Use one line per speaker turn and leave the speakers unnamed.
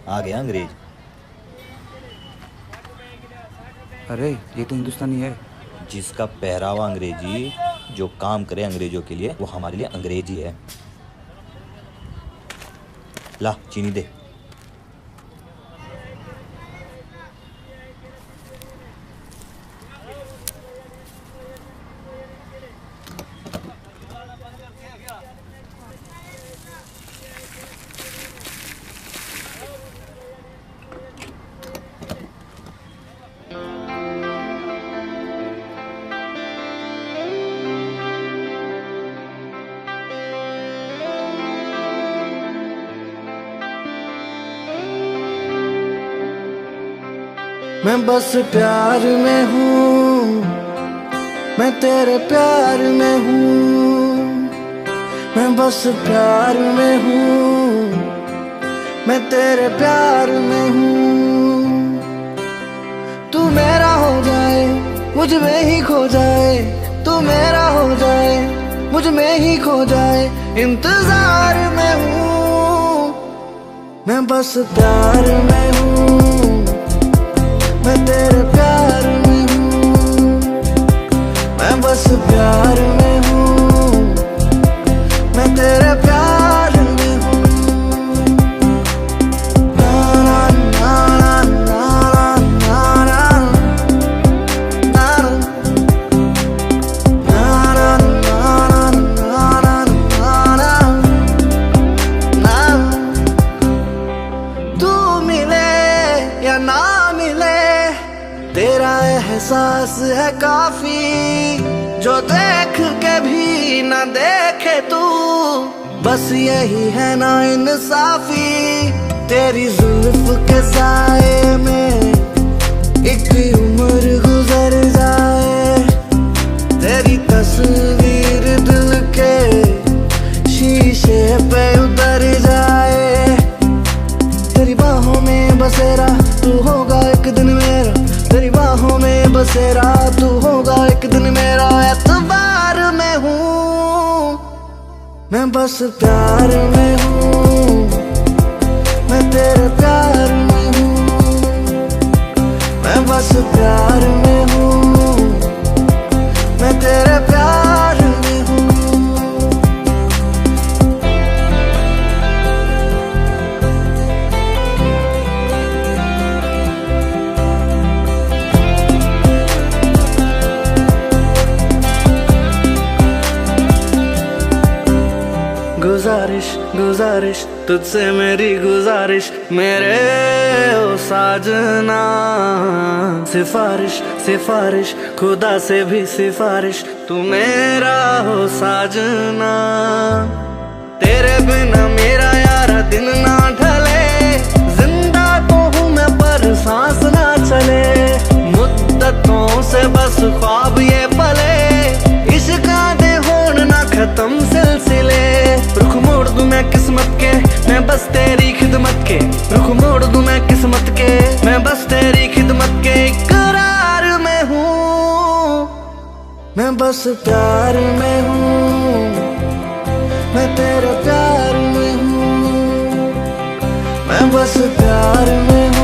आ गया अंग्रेज।
अरे ये तो हिंदुस्तानी है।
जिसका पहरावा अंग्रेजी, जो काम करे अंग्रेजों के लिए, वो हमारे लिए अंग्रेज ही है। ला चीनी दे।
मैं बस प्यार में हूँ, मैं तेरे प्यार में हूँ। मैं बस प्यार में हूँ, मैं तेरे प्यार में हूँ। तू मेरा हो जाए, मुझ में ही खो जाए। तू मेरा हो जाए, मुझ में ही खो जाए। इंतजार में हूँ, मैं बस प्यार में हूँ। मैं तेरे प्यार में हूँ, मैं बस प्यार में हूँ। मैं तेरे प्यार में हूँ। ना ना ना ना ना ना ना। तू मिले या ना मिले, तेरा एहसास है काफी। जो देख के भी ना देखे तू, बस यही है ना इंसाफी। तेरी जुल्फ के साए में एक उम्र गुजर जाए। तेरी तस्वीर दिल के शीशे पे उतर जाए। तेरी बाहों में बसेरा तू होगा एक दिन मेरा। तेरी बाहों में बसेरा तू होगा एक दिन मेरा। एतबार में हूँ, मैं बस प्यार में हूँ। मैं तेरे प्यार में हूँ, मैं बस प्यार में हूँ। मैं तेरे प्यार में हूँ। गुजारिश गुजारिश तुझसे मेरी गुजारिश, मेरे ओ साजना। सिफारिश सिफारिश खुदा से भी सिफारिश, तू मेरा हो साजना। तेरे बिना मेरा यारा दिन ना ढले। जिंदा तो हूँ मैं पर सांस ना चले। मुद्दतों से बस ख्वाब ये पले। इश्क दे होन ना खत्म सिलसिले। रुख मोड़ दूं मैं किस्मत के, मैं बस तेरी खिदमत के। रुख मोड़ दूं मैं किस्मत के, मैं बस तेरी खिदमत के। इकरार में हूँ, मैं बस प्यार में हूँ। मैं तेरे प्यार में हूँ, मैं बस प्यार में हूँ।